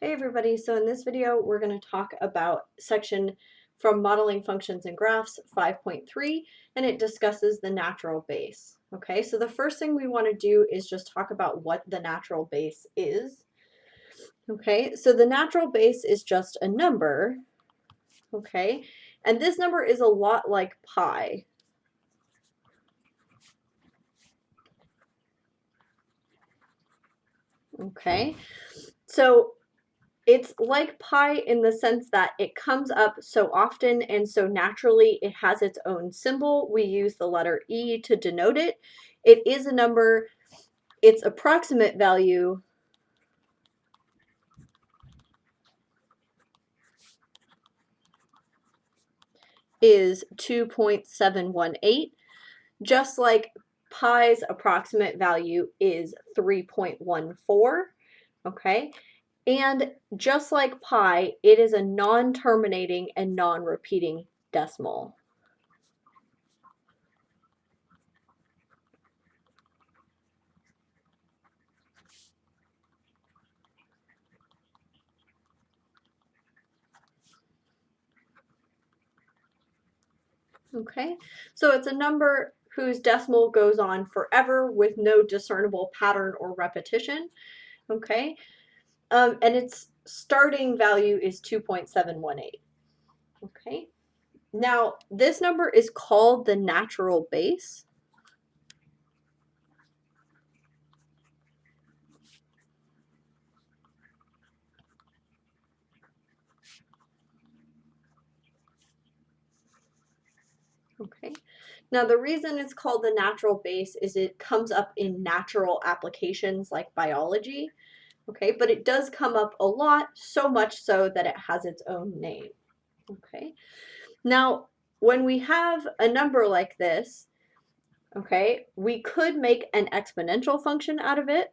Hey everybody, so in this video we're going to talk about section from Modeling Functions and Graphs 5.3, and it discusses the natural base. Okay, so the first thing we want to do is just talk about what the natural base is. Okay, so the natural base is just a number, okay, and this number is a lot like pi. Okay, so it's like pi in the sense that it comes up so often and so naturally. It has its own symbol. We use the letter E to denote it. It is a number. Its approximate value is 2.718, just like pi's approximate value is 3.14, okay? And just like pi, it is a non-terminating and non-repeating decimal. Okay, so it's a number whose decimal goes on forever with no discernible pattern or repetition. Okay, and its starting value is 2.718. Okay, now this number is called the natural base. Okay, now the reason it's called the natural base is it comes up in natural applications like biology. Okay, but it does come up a lot, so much so that it has its own name. Okay, now when we have a number like this, okay, we could make an exponential function out of it.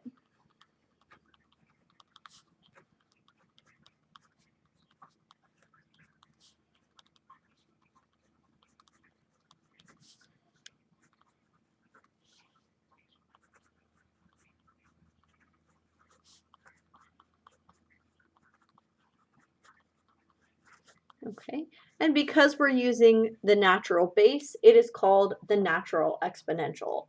Okay, and because we're using the natural base, it is called the natural exponential.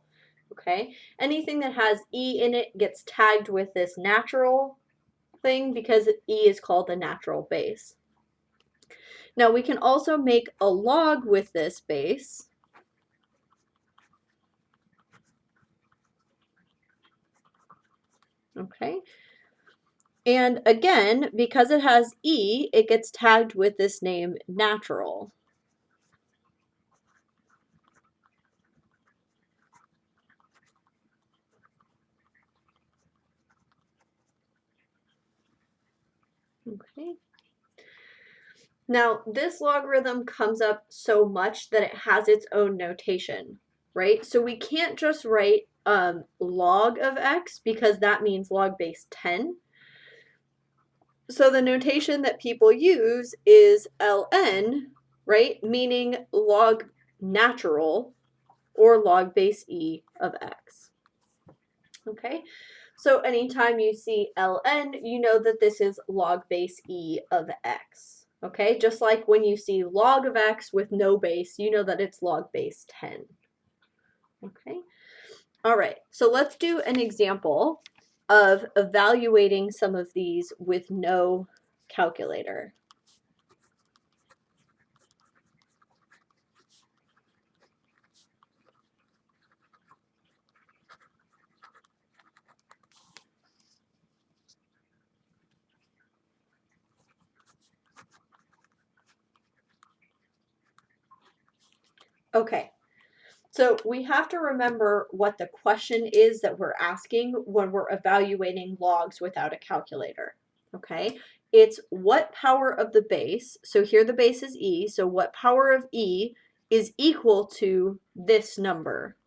Okay, anything that has e in it gets tagged with this natural thing because e is called the natural base. Now we can also make a log with this base. Okay, and again, because it has e, it gets tagged with this name natural. Okay. Now, this logarithm comes up so much that it has its own notation, right? So we can't just write log of x because that means log base 10. So the notation that people use is ln, right? Meaning log natural or log base e of x. Okay, so anytime you see ln, you know that this is log base e of x. Okay, just like when you see log of x with no base, you know that it's log base 10. Okay, all right, so let's do an example of evaluating some of these with no calculator. Okay, so we have to remember what the question is that we're asking when we're evaluating logs without a calculator. Okay, it's what power of the base, so here the base is e, so what power of e is equal to this number.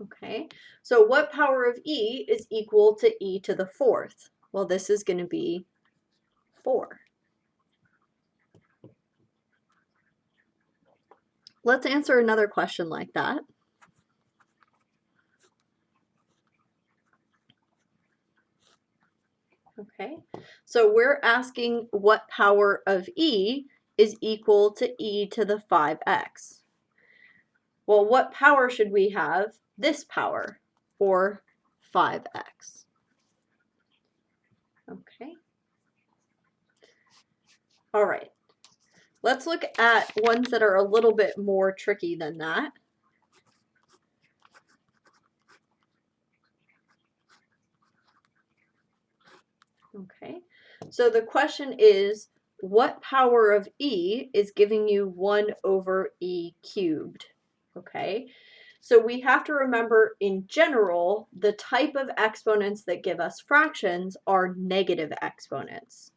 Okay, so what power of e is equal to e to the fourth? Well, this is going to be 4. Let's answer another question like that. Okay, so we're asking what power of e is equal to e to the 5x. Well, what power should we have? This power, or 5x. Okay. All right. Let's look at ones that are a little bit more tricky than that. Okay. So the question is, what power of e is giving you 1 over e cubed? Okay. So we have to remember, in general, the type of exponents that give us fractions are negative exponents.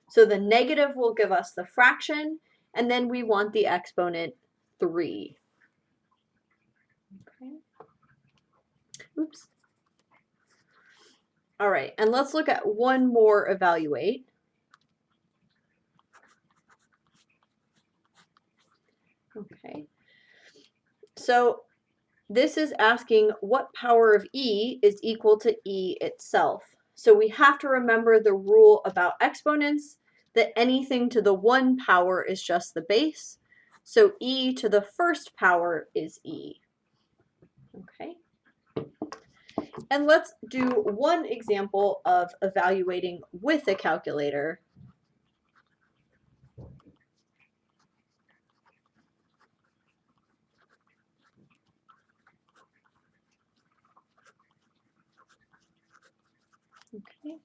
So the negative will give us the fraction, and then we want the exponent 3. Okay. Oops. All right, and let's look at one more evaluate. Okay. So this is asking what power of e is equal to e itself. So we have to remember the rule about exponents, that anything to the 1 power is just the base. So e to the first power is e. Okay. And let's do one example of evaluating with a calculator. Okay.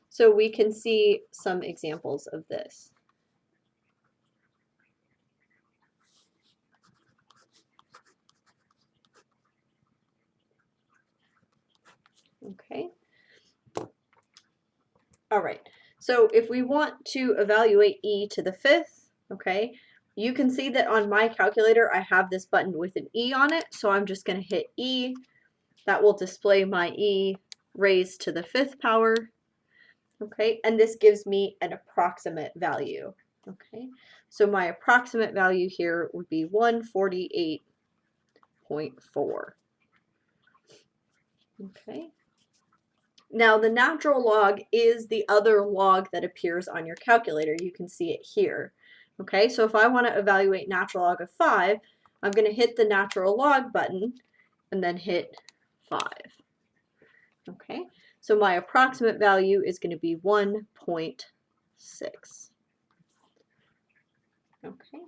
So we can see some examples of this. Okay. All right. So if we want to evaluate e to the 5th, okay, you can see that on my calculator I have this button with an e on it, so I'm just going to hit e. That will display my e raised to the 5th power. Okay, and this gives me an approximate value. Okay, so my approximate value here would be 148.4. Okay. Now the natural log is the other log that appears on your calculator. You can see it here. Okay, so if I want to evaluate natural log of 5, I'm going to hit the natural log button and then hit 5. Okay, so my approximate value is going to be 1.6. Okay.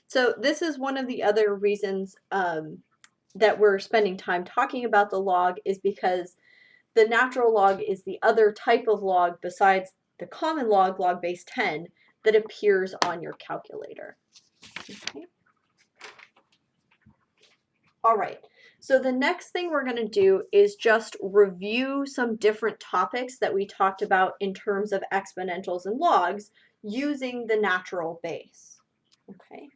So this is one of the other reasons that we're spending time talking about the log, is because the natural log is the other type of log besides the common log, log base 10, that appears on your calculator. Okay. All right, so the next thing we're going to do is just review some different topics that we talked about in terms of exponentials and logs using the natural base. Okay,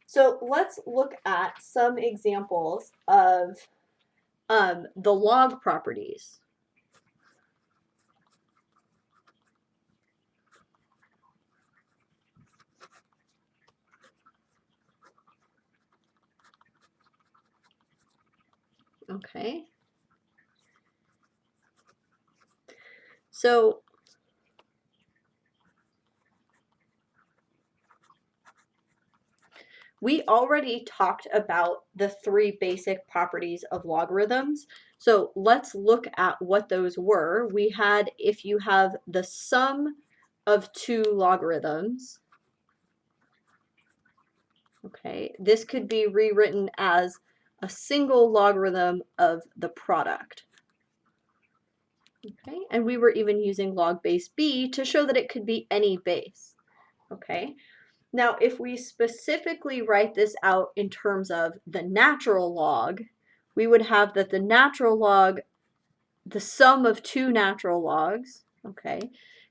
so let's look at some examples of the log properties. Okay. So we already talked about the 3 basic properties of logarithms. So let's look at what those were. We had, if you have the sum of 2 logarithms, okay, this could be rewritten as a single logarithm of the product. Okay, and we were even using log base b to show that it could be any base. Okay, now if we specifically write this out in terms of the natural log, we would have that the natural log, the sum of 2 natural logs, okay,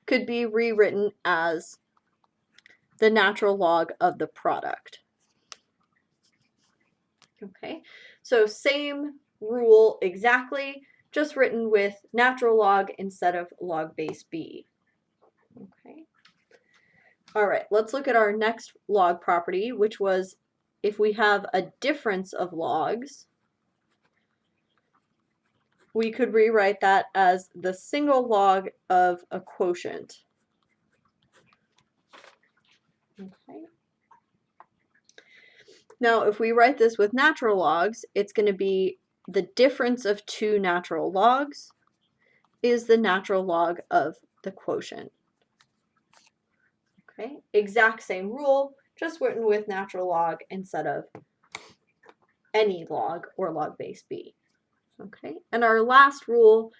could be rewritten as the natural log of the product. Okay, so same rule exactly, just written with natural log instead of log base b. Okay. All right, let's look at our next log property, which was if we have a difference of logs, we could rewrite that as the single log of a quotient. Okay. Now, if we write this with natural logs, it's going to be the difference of two natural logs is the natural log of the quotient. Okay, exact same rule, just written with natural log instead of any log or log base b. Okay, and our last rule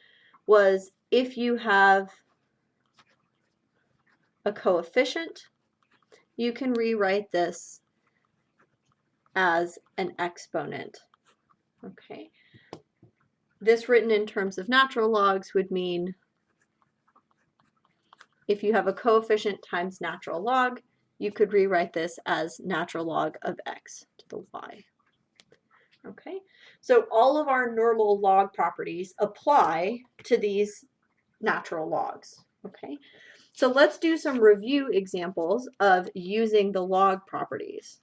was if you have a coefficient, you can rewrite this as an exponent. Okay, this written in terms of natural logs would mean if you have a coefficient times natural log, you could rewrite this as natural log of x to the y. Okay, so all of our normal log properties apply to these natural logs. Okay, so let's do some review examples of using the log properties.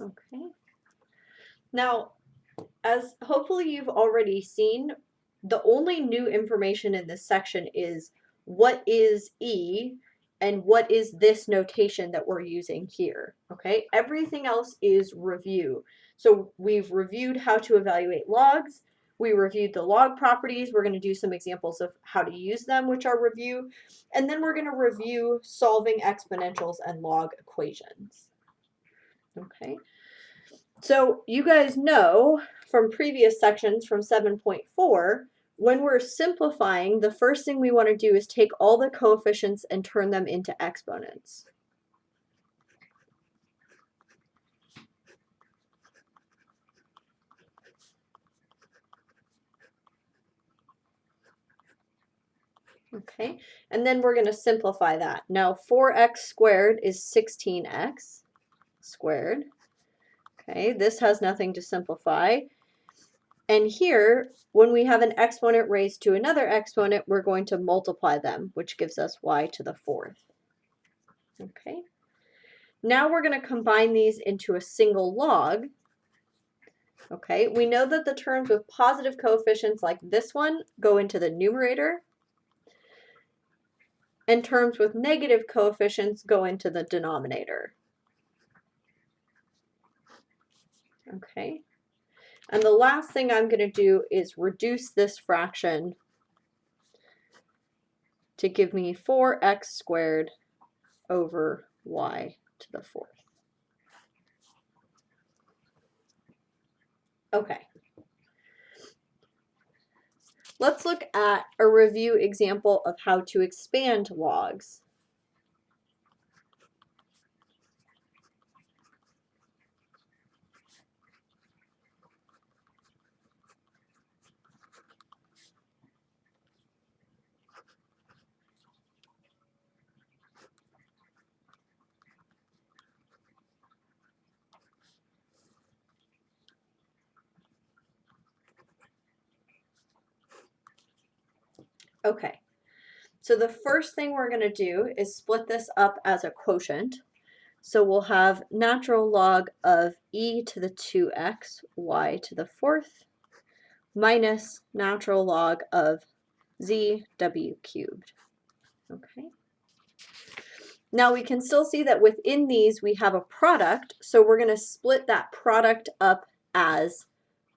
Okay. Now, as hopefully you've already seen, the only new information in this section is what is E and what is this notation that we're using here, okay? Everything else is review. So we've reviewed how to evaluate logs, we reviewed the log properties, we're going to do some examples of how to use them, which are review, and then we're going to review solving exponentials and log equations, okay? So you guys know from previous sections from 7.4, when we're simplifying, the first thing we want to do is take all the coefficients and turn them into exponents. Okay, and then we're going to simplify that. Now 4x squared is 16x squared. Okay, this has nothing to simplify. And here, when we have an exponent raised to another exponent, we're going to multiply them, which gives us y to the fourth. Okay. Now we're going to combine these into a single log. Okay, we know that the terms with positive coefficients like this one go into the numerator, and terms with negative coefficients go into the denominator. Okay, and the last thing I'm going to do is reduce this fraction to give me 4x squared over y to the fourth. Okay. Let's look at a review example of how to expand logs. Okay, so the first thing we're going to do is split this up as a quotient. So we'll have natural log of e to the 2x y to the fourth minus natural log of z w cubed. Okay. Now we can still see that within these we have a product, so we're going to split that product up as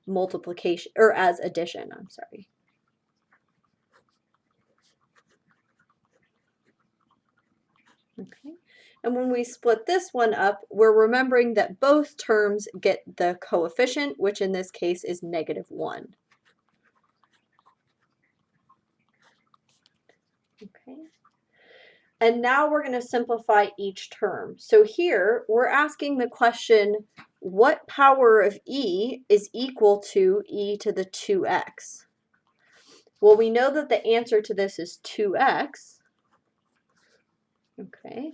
multiplication, or as addition, I'm sorry. Okay. And when we split this one up, we're remembering that both terms get the coefficient, which in this case is -1. Okay. And now we're going to simplify each term. So here we're asking the question, what power of e is equal to e to the 2x? Well, we know that the answer to this is 2x. Okay.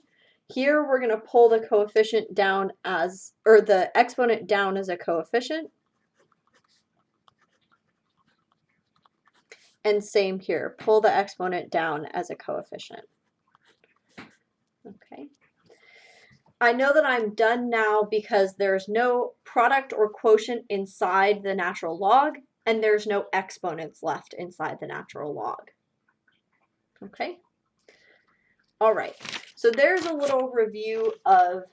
Here we're going to pull the coefficient down as, or the exponent down as a coefficient. And same here, pull the exponent down as a coefficient. Okay. I know that I'm done now because there's no product or quotient inside the natural log, and there's no exponents left inside the natural log. Okay. All right. So there's a little review of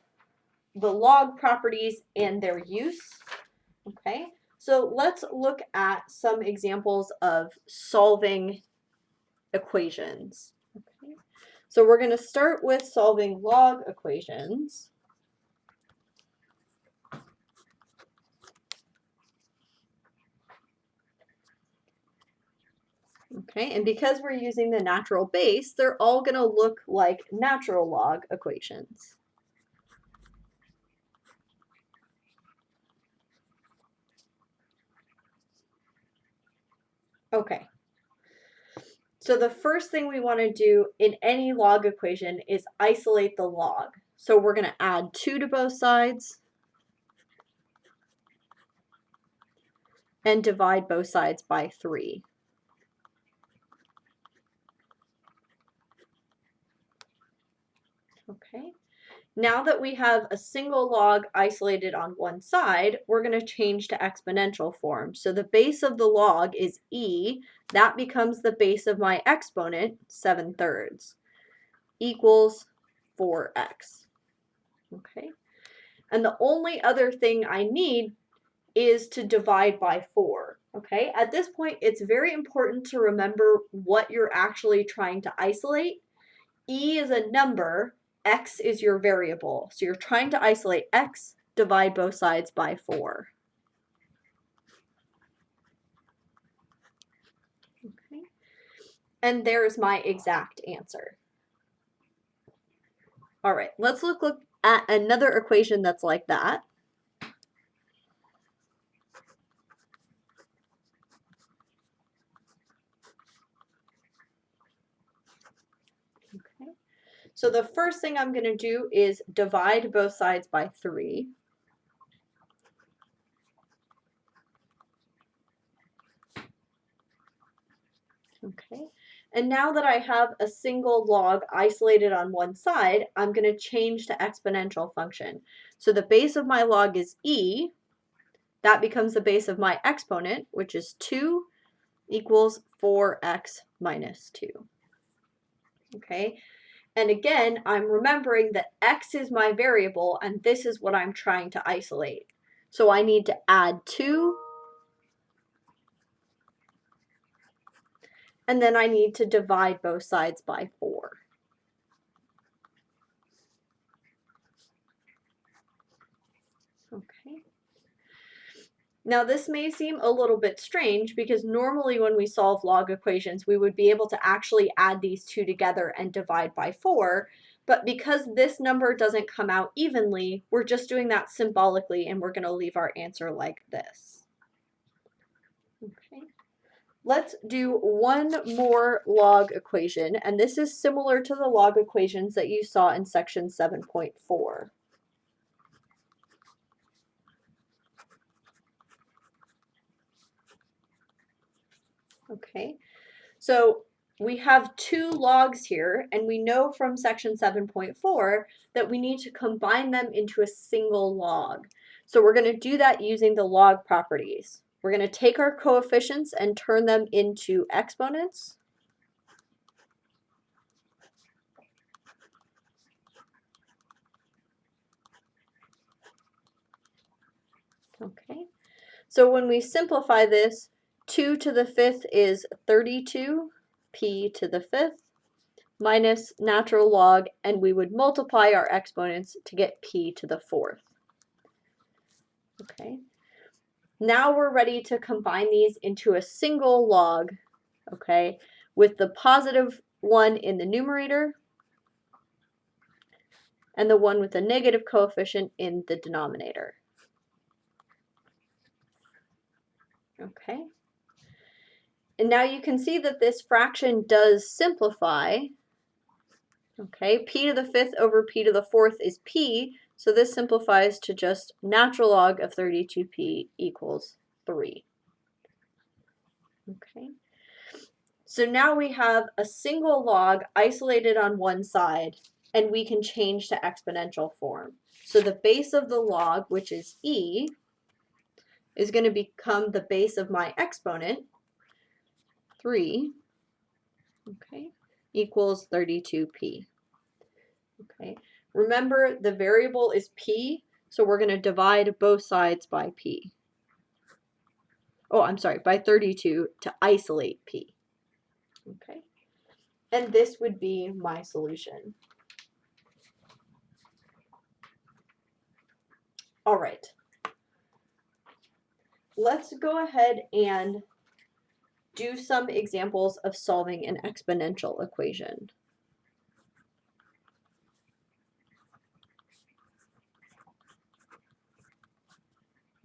the log properties and their use. Okay. So let's look at some examples of solving equations. Okay. So we're going to start with solving log equations. Okay, and because we're using the natural base, they're all going to look like natural log equations. Okay. So the first thing we want to do in any log equation is isolate the log. So we're going to add 2 to both sides and divide both sides by 3. Okay. Now that we have a single log isolated on one side, we're going to change to exponential form. So the base of the log is e. That becomes the base of my exponent, 7/3, equals 4x. Okay. And the only other thing I need is to divide by 4. Okay. At this point, it's very important to remember what you're actually trying to isolate. E is a number. X is your variable. So you're trying to isolate x, divide both sides by 4. Okay. And there's my exact answer. All right, let's look at another equation that's like that. Okay. So the first thing I'm going to do is divide both sides by 3. Okay, and now that I have a single log isolated on one side, I'm going to change to exponential function. So the base of my log is e. That becomes the base of my exponent, which is 2 equals 4x minus 2. Okay, and again, I'm remembering that x is my variable, and this is what I'm trying to isolate. So I need to add 2, and then I need to divide both sides by 4. Okay. Now this may seem a little bit strange because normally when we solve log equations, we would be able to actually add these two together and divide by 4. But because this number doesn't come out evenly, we're just doing that symbolically, and we're going to leave our answer like this. Okay. Let's do one more log equation, and this is similar to the log equations that you saw in section 7.4. Okay, so we have 2 logs here, and we know from section 7.4 that we need to combine them into a single log. So we're going to do that using the log properties. We're going to take our coefficients and turn them into exponents. Okay, so when we simplify this, 2 to the 5th is 32, p to the 5th, minus natural log, and we would multiply our exponents to get p to the 4th. Okay, now we're ready to combine these into a single log, okay, with the positive one in the numerator and the one with the negative coefficient in the denominator. Okay, and now you can see that this fraction does simplify, Okay, p to the fifth over p to the fourth is p, so this simplifies to just natural log of 32p equals 3. Okay, so now we have a single log isolated on one side, and we can change to exponential form. So the base of the log, which is e, is going to become the base of my exponent, 3, okay, equals 32p. Okay, remember the variable is p, so we're going to divide both sides by p. Oh, I'm sorry, by 32 to isolate p. Okay, and this would be my solution. All right, let's go ahead and do some examples of solving an exponential equation.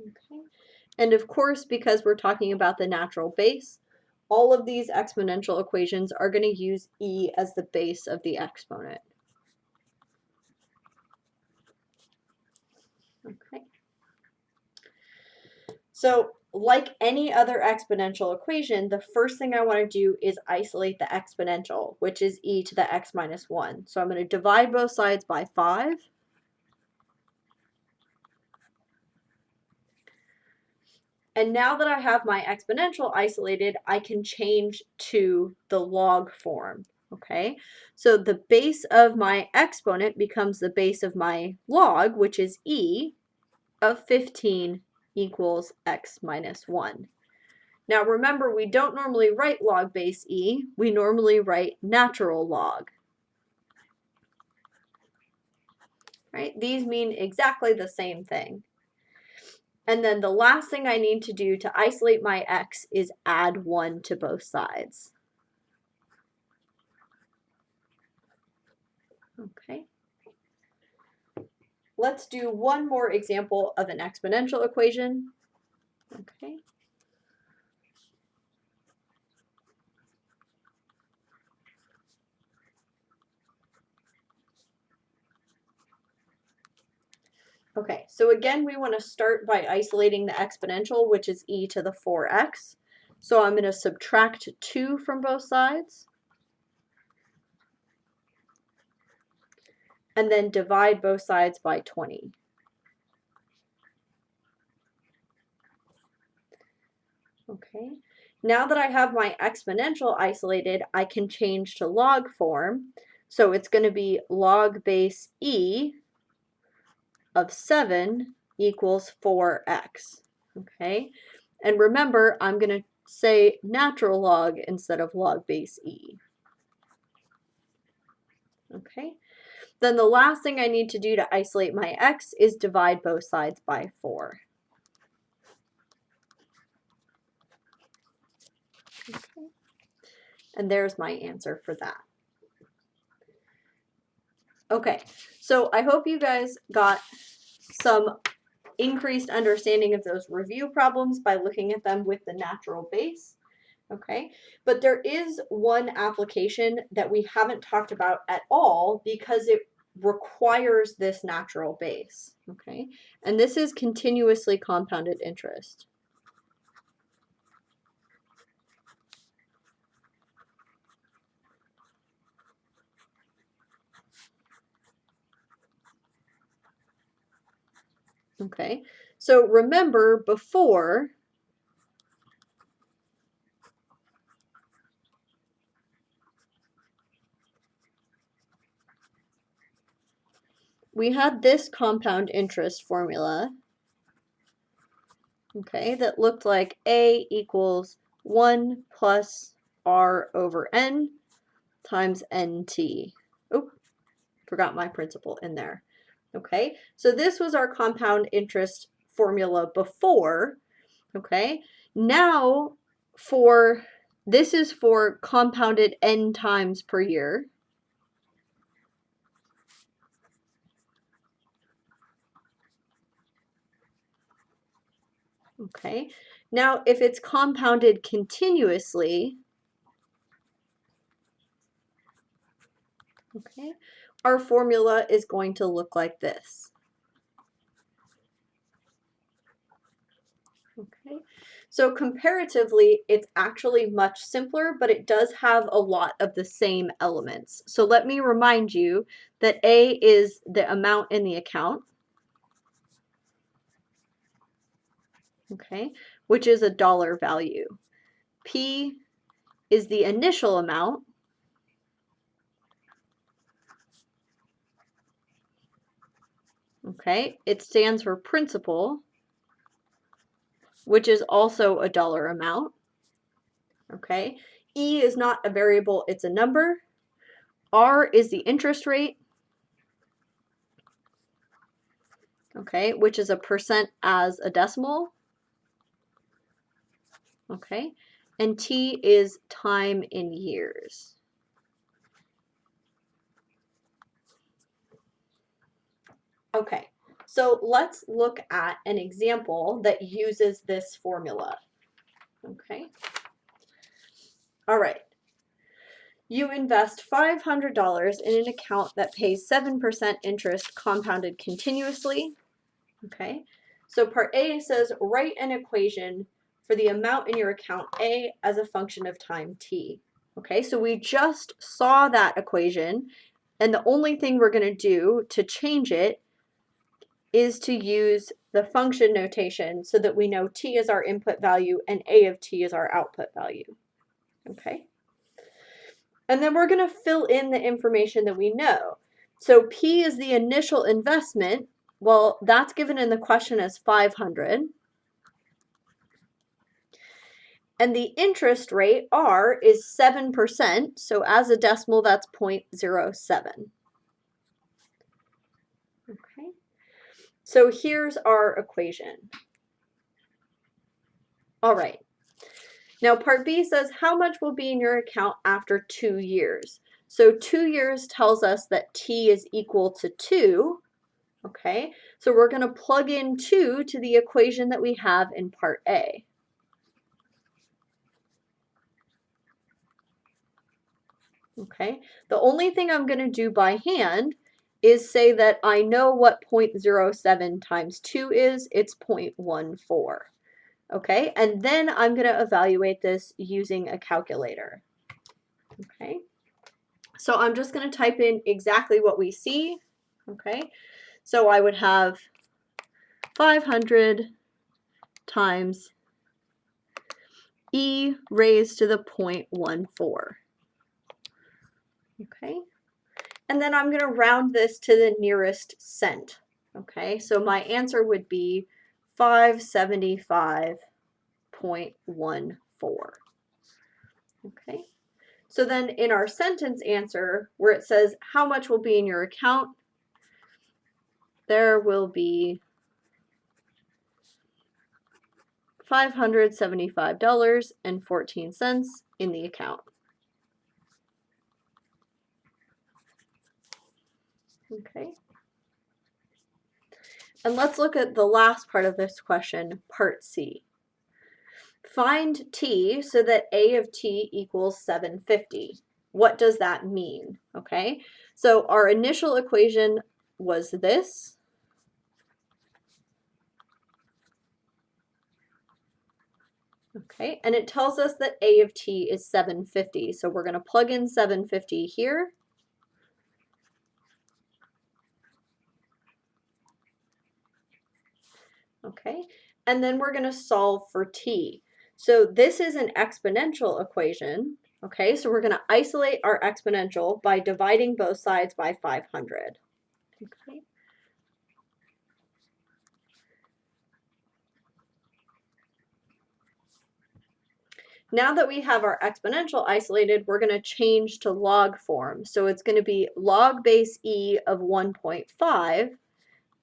Okay. And of course, because we're talking about the natural base, all of these exponential equations are going to use e as the base of the exponent. Okay. So like any other exponential equation, the first thing I want to do is isolate the exponential, which is e to the x minus 1. So I'm going to divide both sides by 5. And now that I have my exponential isolated, I can change to the log form, okay? So the base of my exponent becomes the base of my log, which is e of 15 equals x minus 1. Now remember, we don't normally write log base e, we normally write natural log. Right? These mean exactly the same thing. And then the last thing I need to do to isolate my x is add 1 to both sides. Okay. Let's do one more example of an exponential equation. Okay. Okay, so again, we want to start by isolating the exponential, which is e to the 4x. So I'm going to subtract 2 from both sides. And then divide both sides by 20. Okay, now that I have my exponential isolated, I can change to log form. So it's going to be log base e of 7 equals 4x. Okay, and remember, I'm going to say natural log instead of log base e. Okay, then the last thing I need to do to isolate my x is divide both sides by 4. Okay. And there's my answer for that. Okay, so I hope you guys got some increased understanding of those review problems by looking at them with the natural base. Okay, but there is one application that we haven't talked about at all because it requires this natural base. Okay, and this is continuously compounded interest. Okay, so remember before we had this compound interest formula, okay, that looked like A equals 1 plus R over N times NT. Oh, forgot my principal in there. Okay, so this was our compound interest formula before. Okay, now this is for compounded N times per year. Okay, now if it's compounded continuously, Okay, our formula is going to look like this. Okay, so comparatively, it's actually much simpler, but it does have a lot of the same elements. So let me remind you that A is the amount in the account, okay, which is a dollar value. P is the initial amount, okay, it stands for principal, which is also a dollar amount, okay. E is not a variable, it's a number. R is the interest rate, okay, which is a percent as a decimal, okay, and T is time in years. Okay, so let's look at an example that uses this formula. Okay. All right. You invest $500 in an account that pays 7% interest compounded continuously. Okay. So part A says write an equation for the amount in your account A as a function of time t. Okay, so we just saw that equation, and the only thing we're going to do to change it is to use the function notation so that we know t is our input value and a of t is our output value. Okay. And then we're going to fill in the information that we know. So P is the initial investment. Well, that's given in the question as 500. And the interest rate, R, is 7%. So as a decimal, that's 0.07. Okay. So here's our equation. All right. Now part B says how much will be in your account after 2 years. So 2 years tells us that t is equal to 2. Okay, so we're going to plug in 2 to the equation that we have in part A. Okay, the only thing I'm going to do by hand is say that I know what 0.07 times 2 is. It's 0.14. Okay, and then I'm going to evaluate this using a calculator. Okay, so I'm just going to type in exactly what we see. Okay, so I would have 500 times e raised to the 0.14. Okay, and then I'm going to round this to the nearest cent. Okay, so my answer would be 575.14. Okay, so then in our sentence answer, where it says how much will be in your account, there will be $575.14 in the account. Okay. And let's look at the last part of this question, part C. Find t so that a of t equals 750. What does that mean? Okay, so our initial equation was this. Okay, and it tells us that a of t is 750. So we're going to plug in 750 here. Okay, and then we're going to solve for t. So this is an exponential equation. Okay, so we're going to isolate our exponential by dividing both sides by 500. Okay. Now that we have our exponential isolated, we're going to change to log form. So it's going to be log base e of 1.5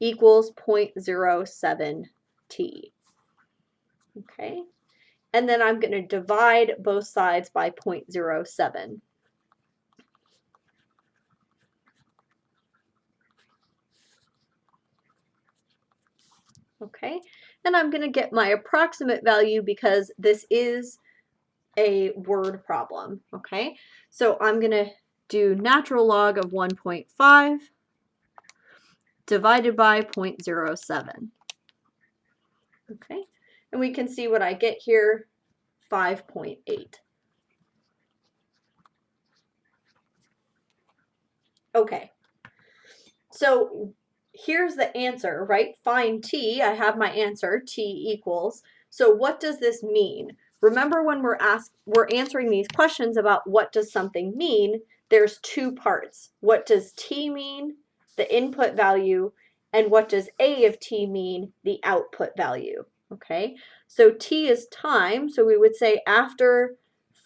equals 0.07t. Okay, and then I'm going to divide both sides by 0.07. Okay, and I'm going to get my approximate value because this is a word problem. Okay, so I'm going to do natural log of 1.5 divided by 0.07. Okay, and we can see what I get here, 5.8. Okay, so here's the answer, right? Find t. I have my answer, t equals. So what does this mean? Remember when we're answering these questions about what does something mean, there's two parts. What does t mean, the input value, and what does a of t mean, the output value? Okay, so t is time, so we would say after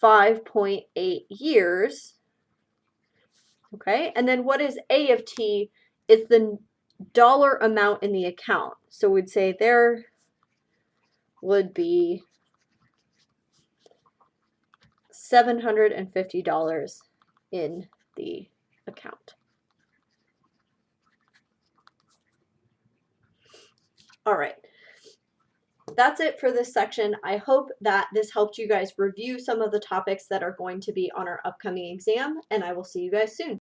5.8 years. Okay, and then what is a of t? It's the dollar amount in the account. So we'd say there would be $750 in the account. All right, that's it for this section. I hope that this helped you guys review some of the topics that are going to be on our upcoming exam, and I will see you guys soon.